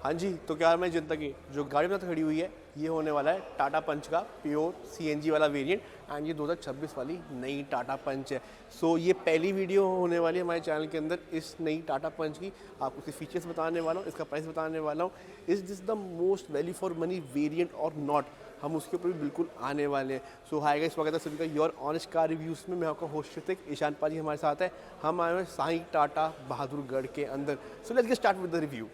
हाँ जी, तो क्या मैं जनता की जो गाड़ी में खड़ी हुई है ये होने वाला है टाटा पंच का प्योर सीएनजी वाला वेरिएंट एंड ये 2026 वाली नई टाटा पंच है। सो ये पहली वीडियो होने वाली है हमारे चैनल के अंदर इस नई टाटा पंच की। आपको इसके फीचर्स बताने वाला हूँ, इसका प्राइस बताने वाला हूँ। Is this the most value for money variant और नॉट, हम उसके ऊपर भी बिल्कुल आने वाले हैं। सो हाय गाइस, स्वागत है सभी का योर ऑनेस्ट कार रिव्यूज़ में। मैं आपका होस्ट ऋतिक, ईशान पाजी हमारे साथ है। हम आए हैं साई टाटा बहादुरगढ़ के अंदर। So let's get start with the review.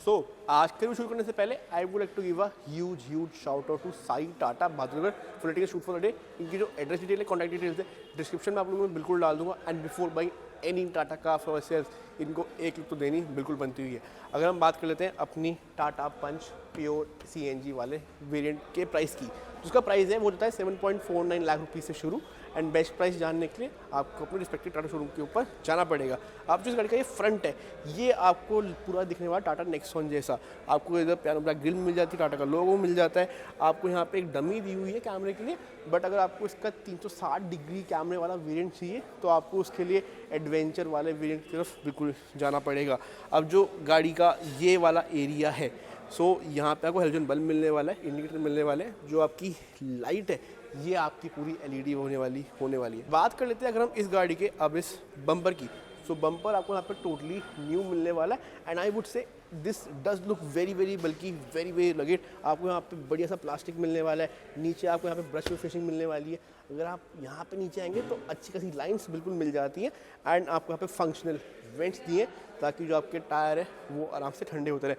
So आज के रिव्यू शुरू करने से पहले I would like to give a huge shout out to Sai Tata Bahadurgarh for letting us shoot for the day. इनकी जो एड्रेस डिटेल है, कॉन्टैक्ट डिटेल्स है, डिस्क्रिप्शन में आप लोगों को बिल्कुल डाल दूंगा। And before buying any Tata car for self इनको एक लुक तो देनी बिल्कुल बनती हुई है। अगर हम बात कर लेते हैं अपनी टाटा पंच प्योर सीएनजी वाले वेरिएंट के प्राइस की, जिसका प्राइस है वो होता है 7.49 लाख रुपीज़ से शुरू। एंड बेस्ट प्राइस जानने के लिए आपको अपने रिस्पेक्टिव टाटा शोरूम के ऊपर जाना पड़ेगा। आप जिस गाड़ी का ये फ्रंट है ये आपको पूरा दिखने वाला टाटा नेक्सॉन जैसा, आपको इधर पियानो ब्लैक ग्रिल मिल जाती है, टाटा का लोगो मिल जाता है। आपको यहाँ पे एक डमी दी हुई है कैमरे के लिए, बट अगर आपको इसका 360 डिग्री कैमरे वाला वेरिएंट चाहिए तो आपको उसके लिए एडवेंचर वाले वेरिएंट की तरफ बिल्कुल जाना पड़ेगा। अब जो गाड़ी का ये वाला एरिया है, सो यहाँ पे आपको हेलोजन बल्ब मिलने वाला है, इंडिकेटर मिलने वाले हैं। जो आपकी लाइट है ये आपकी पूरी एलईडी होने वाली है। बात कर लेते हैं अगर हम इस गाड़ी के अब इस बम्पर की। सो बम्पर आपको यहाँ पे टोटली न्यू मिलने वाला है एंड आई वुड से दिस डज लुक वेरी बल्कि वेरी लगेट। आपको यहाँ पे बढ़िया सा प्लास्टिक मिलने वाला है। नीचे आपको यहाँ पे ब्रश फिनिशिंग मिलने वाली है। अगर आप यहाँ पे नीचे आएंगे तो अच्छी खासी लाइंस बिल्कुल मिल जाती हैं। एंड आपको यहाँ पे फंक्शनल वेंट्स दिए ताकि जो आपके टायर है वो आराम से ठंडे होते रहे।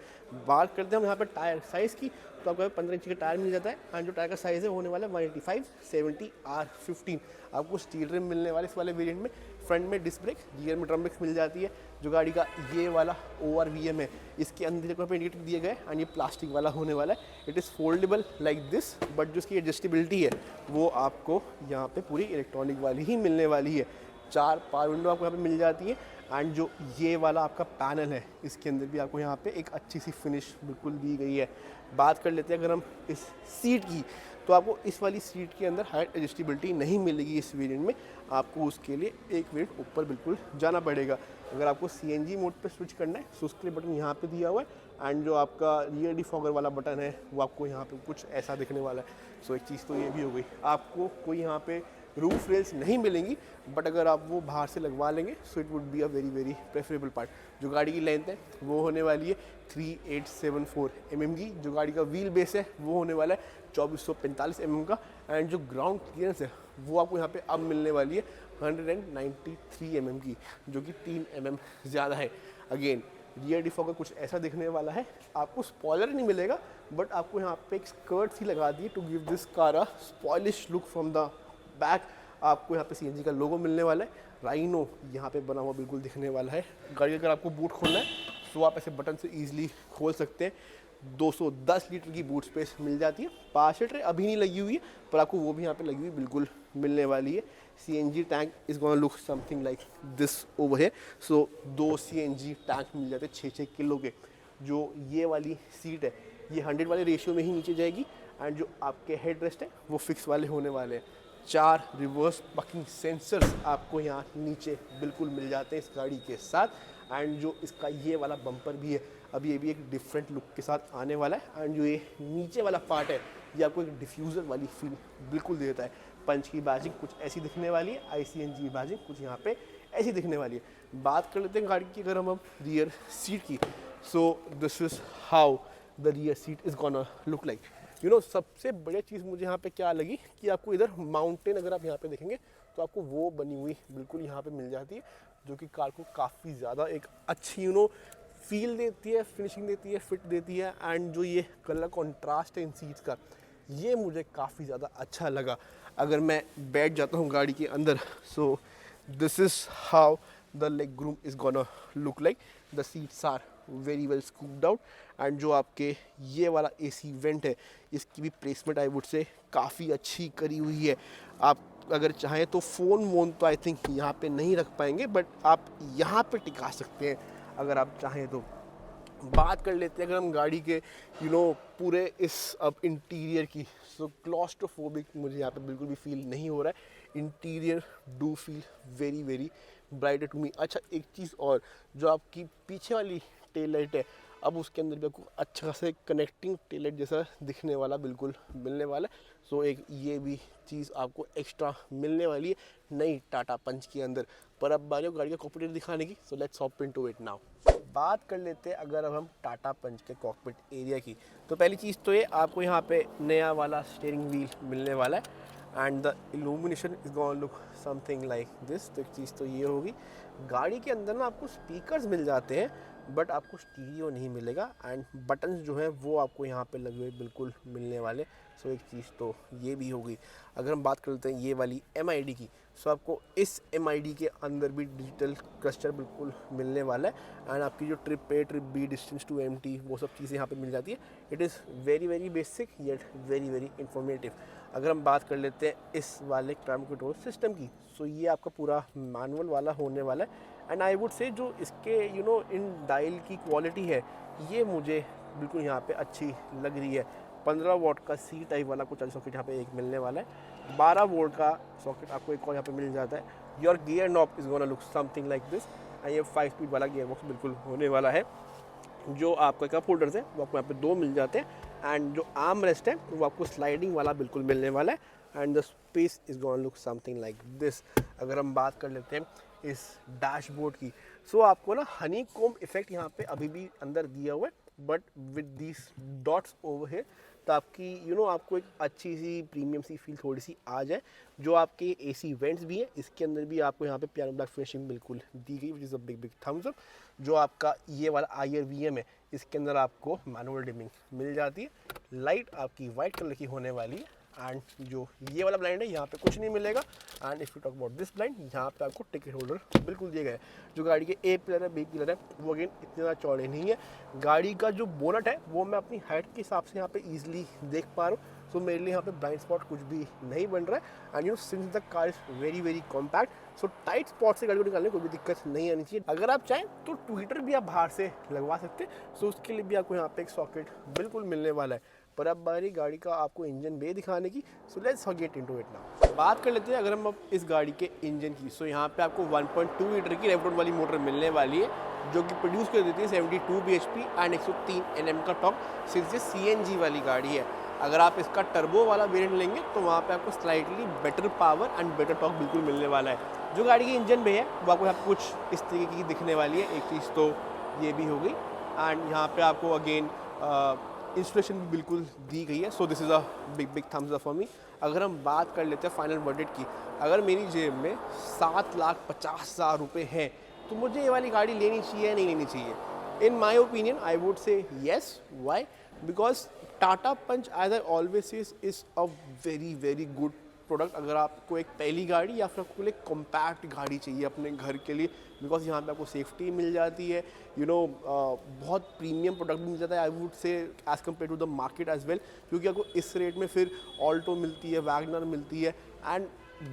बात करते हैं हम यहाँ पे टायर साइज़ की, तो आपको 15 इंच का टायर मिल जाता है। एंड जो टायर का साइज़ है वो होने वाला है 185/70R15। आपको स्टील रिम मिलने वाले इस वाले वेरिएंट में। फ्रंट में डिस्क ब्रेक, रियर में ड्रम ब्रेक्स मिल जाती है। जो गाड़ी का ये वाला ORVM है इसके अंदर को इंडिकेटर दिए गए एंड ये प्लास्टिक वाला होने वाला है। It is foldable like this, but जो इसकी एडजस्टेबिलिटी है वो आपको यहाँ पे पूरी इलेक्ट्रॉनिक वाली ही मिलने वाली है। 4 पावर विंडो आपको यहाँ पे मिल जाती है। एंड जो ये वाला आपका पैनल है इसके अंदर भी आपको यहाँ पे एक अच्छी सी फिनिश बिल्कुल दी गई है। बात कर लेते हैं अगर हम इस सीट की, तो आपको इस वाली सीट के अंदर हाइट एडजस्टेबिलिटी नहीं मिलेगी इस वेरिएंट में। आपको उसके लिए एक वेरिएंट ऊपर बिल्कुल जाना पड़ेगा। अगर आपको CNG मोड पे स्विच करना है तो उसके लिए बटन यहाँ पे दिया हुआ है। एंड जो आपका रियर डिफॉगर वाला बटन है वो आपको यहाँ पे कुछ ऐसा दिखने वाला है। सो एक चीज़ तो ये भी हो गई। आपको कोई यहाँ पे रूफ रेल्स नहीं मिलेंगी, बट अगर आप वो बाहर से लगवा लेंगे so it would be a very preferable part. जो गाड़ी की लेंथ है वो होने वाली है 3874 mm की। जो गाड़ी का व्हील बेस है वो होने वाला है 2445 mm का। एंड जो ग्राउंड क्लियरेंस है वो आपको यहाँ पे अब मिलने वाली है 193 mm की, जो कि 3 mm ज़्यादा है। अगेन रियर डिफॉगर कुछ ऐसा दिखने वाला है। आपको स्पॉइलर नहीं मिलेगा, बट आपको यहाँ पे एक स्कर्ट सी लगा दी to give this car a spoilish look from the back. आपको यहाँ पे CNG का लोगो मिलने वाला है। राइनो यहाँ पे बना हुआ बिल्कुल दिखने वाला है। गाड़ी अगर आपको बूट खोलना है तो आप ऐसे बटन से ईजिली खोल सकते हैं। 210 लीटर की बूट स्पेस मिल जाती है। 5 लीटर अभी नहीं लगी हुई है, पर आपको वो भी यहाँ पे लगी हुई बिल्कुल मिलने वाली है। CNG tank is gonna look something like this over है। सो 2 CNG टैंक मिल जाते हैं 6-6 किलो के। जो ये वाली सीट है ये 100 वाले रेशियो में ही नीचे जाएगी। एंड जो आपके हेड रेस्ट है वो फिक्स वाले होने वाले हैं। 4 रिवर्स पार्किंग सेंसर्स आपको यहाँ नीचे बिल्कुल मिल जाते हैं इस गाड़ी के साथ। एंड जो इसका ये वाला बम्पर भी है अब ये भी एक डिफरेंट लुक के साथ आने वाला है। एंड जो ये नीचे वाला पार्ट है ये आपको एक डिफ्यूज़र वाली फील बिल्कुल देता है। पंच की बैजिंग कुछ ऐसी दिखने वाली है, ICNG की बैजिंग कुछ यहाँ पे ऐसी दिखने वाली है। बात कर लेते हैं गाड़ी की अगर हम रियर सीट की। सो this is how the rear seat is gonna look like. सबसे बढ़िया चीज़ मुझे यहाँ पे क्या लगी कि आपको इधर माउंटेन अगर आप यहाँ पे देखेंगे तो आपको वो बनी हुई बिल्कुल यहाँ पे मिल जाती है, जो कि कार को काफ़ी ज़्यादा एक अच्छी फील देती है, फिनिशिंग देती है, फिट देती है। एंड जो ये कलर कॉन्ट्रास्ट है इन सीट्स का ये मुझे काफ़ी ज़्यादा अच्छा लगा। अगर मैं बैठ जाता हूँ गाड़ी के अंदर, so this is how the legroom is gonna look like. The seats are very well scooped out. And जो आपके ये वाला AC वेंट है इसकी भी प्लेसमेंट आई वुड से काफ़ी अच्छी करी हुई है। आप अगर चाहें तो फ़ोन वोन तो आई थिंक यहाँ पे नहीं रख पाएंगे, बट आप यहाँ पे टिका सकते हैं अगर आप चाहें तो। बात कर लेते हैं अगर हम गाड़ी के पूरे इस अब इंटीरियर की। सो क्लॉस्ट्रोफोबिक मुझे यहाँ पे बिल्कुल भी फील नहीं हो रहा है। Interior do feel very bright to me. अच्छा एक चीज़ और, जो आपकी पीछे वाली टेल लाइट है अब उसके अंदर भी आपको अच्छा खासा कनेक्टिंग टेललाइट जैसा दिखने वाला बिल्कुल मिलने वाला है। सो एक ये भी चीज़ आपको एक्स्ट्रा मिलने वाली है नई टाटा पंच के अंदर। पर अब बारी गाड़ी का कॉकपिट दिखाने की, so let's hop into it now. बात कर लेते हैं अगर अब हम टाटा पंच के कॉकपिट एरिया की, तो पहली चीज़ तो ये आपको यहाँ पे नया वाला स्टीयरिंग व्हील मिलने वाला है and the illumination is gonna look something like this. तो एक चीज़ तो ये होगी। गाड़ी के अंदर ना आपको स्पीकर्स मिल जाते हैं बट आपको स्टीरियो नहीं मिलेगा एंड बटन्स जो हैं वो आपको यहाँ पे लगे हुए बिल्कुल मिलने वाले। सो एक चीज़ तो ये भी होगी। अगर हम बात करते हैं ये वाली MID की, सो आपको इस MID के अंदर भी डिजिटल क्लस्टर बिल्कुल मिलने वाला है एंड आपकी जो trip A trip B distance to MT वो सब चीज़ें यहाँ पे मिल जाती है। It is very very basic yet very very informative. अगर हम बात कर लेते हैं इस वाले क्लाइमेट कंट्रोल सिस्टम की, सो ये आपका पूरा मैनुअल वाला होने वाला है एंड आई वुड से जो इसके इन डायल की क्वालिटी है ये मुझे बिल्कुल यहाँ पे अच्छी लग रही है। 15 वॉट का C टाइप वाला कुछ सॉकेट यहाँ पे एक मिलने वाला है। 12 वोल्ट का सॉकेट आपको एक और यहाँ पे मिल जाता है। Your gear knob is gonna look something like this and ये 5 स्पीड वाला गियर बॉक्स बिल्कुल होने वाला है। जो आपका कप होल्डर्स हैं वो आपको यहाँ पे 2 मिल जाते हैं एंड जो आर्म रेस्ट है वो आपको स्लाइडिंग वाला बिल्कुल मिलने वाला है and the space is gonna look something like this. अगर हम बात कर लेते हैं इस डैशबोर्ड की, सो आपको ना हनी कोम्ब इफेक्ट यहाँ पे अभी भी अंदर दिया हुआ है but with these dots over here, तो आपकी आपको एक अच्छी सी प्रीमियम सी फील थोड़ी सी आ जाए। जो आपके AC वेंट्स भी हैं इसके अंदर भी आपको यहाँ पे पियानो ब्लैक फिनिशिंग बिल्कुल दी गई, which is a big big thumbs up. जो आपका ये वाला IR VM है इसके अंदर आपको मैनुअल डिमिंग मिल जाती है। लाइट आपकी वाइट कलर की होने वाली है एंड जो ये वाला ब्लाइंड है यहाँ पे कुछ नहीं मिलेगा and if you talk about this blind, यहाँ पे आपको टिकट होल्डर बिल्कुल दिए गए। जो गाड़ी के A पिलर है B पिलर है वो अगेन इतने ज़्यादा चौड़े नहीं है। गाड़ी का जो बोनट है वो मैं अपनी हाइट के हिसाब से यहाँ पे ईजिली देख पा रहा हूँ। सो मेरे लिए यहाँ पे ब्लाइंड स्पॉट कुछ भी नहीं बन रहा है and since the car is very very compact, so tight spot से गाड़ी को निकालने कोई भी दिक्कत नहीं आनी चाहिए। अगर आप चाहें तो ट्विटर भी आप बाहर से लगवा सकते हैं, सो उसके लिए भी आपको यहाँ पे एक सॉकेट बिल्कुल मिलने वाला है। पर अब बारी गाड़ी का आपको इंजन बे दिखाने की, सो let's get into it now. बात कर लेते हैं अगर हम अब इस गाड़ी के इंजन की, सो यहाँ पे आपको 1.2 लीटर की रेवटोन वाली मोटर मिलने वाली है जो कि प्रोड्यूस कर देती है 72 bhp एंड 103 Nm का टॉर्क, सिंस ये CNG वाली गाड़ी है। अगर आप इसका टर्बो वाला वेरिएंट लेंगे तो वहाँ पे आपको slightly better power and better torque बिल्कुल मिलने वाला है। जो गाड़ी की इंजन बे है वो आपको यहाँ कुछ इस तरीके की दिखने वाली है। एक चीज़ तो ये भी हो गई एंड यहाँ पे आपको अगेन इंस्टॉलेशन भी बिल्कुल दी गई है। सो this is a big big thumbs up for me. अगर हम बात कर लेते हैं फाइनल वर्डिक्ट की, अगर मेरी जेब में 7,50,000 रुपये हैं तो मुझे ये वाली गाड़ी लेनी चाहिए या नहीं लेनी चाहिए? In my opinion I would say yes. Why? Because Tata punch as I always is a very very good product. अगर आपको एक पहली गाड़ी या फिर आपको एक कॉम्पैक्ट गाड़ी चाहिए अपने घर के लिए, बिकॉज यहाँ पे आपको सेफ्टी मिल जाती है, बहुत प्रीमियम प्रोडक्ट भी मिल जाता है I would say as compare to the market as well. क्योंकि आपको इस रेट में फिर ऑल्टो मिलती है, वैगनर मिलती है and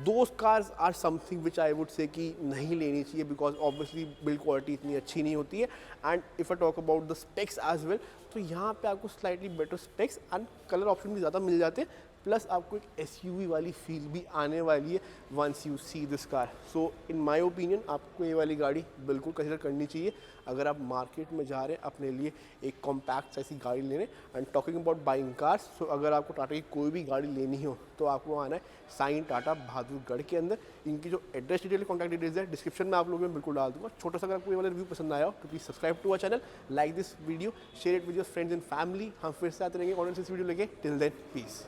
those cars are something which I would say कि नहीं लेनी चाहिए बिकॉज ऑब्वियसली बिल्ड क्वालिटी इतनी अच्छी नहीं होती है। And if I talk about the specs as well, तो यहाँ पे आपको slightly better specs and colour option भी ज़्यादा मिल जाते हैं, प्लस आपको एक SUV वाली फील भी आने वाली है once you see this car. So in my opinion आपको ये वाली गाड़ी बिल्कुल कंसिडर करनी चाहिए अगर आप मार्केट में जा रहे हैं अपने लिए एक कॉम्पैक्ट ऐसी गाड़ी लेने। And talking about buying cars, so अगर आपको टाटा की कोई भी गाड़ी लेनी हो तो आपको आना है साइन टाटा बहादुरगढ़ के अंदर। इनकी जो एड्रेस डिटेल कॉन्टैक्ट डिटेल्स है डिस्क्रिप्शन में आप लोगों में बिल्कुल डाल दूँगा। छोटा सा अगर आपको ये वाला रिव्यू पसंद आया हो तो please subscribe to our channel, like this video, share it with your friends and family. हम फिर से आते रहेंगे ऑडियंस इस वीडियो लेके। Till then piece.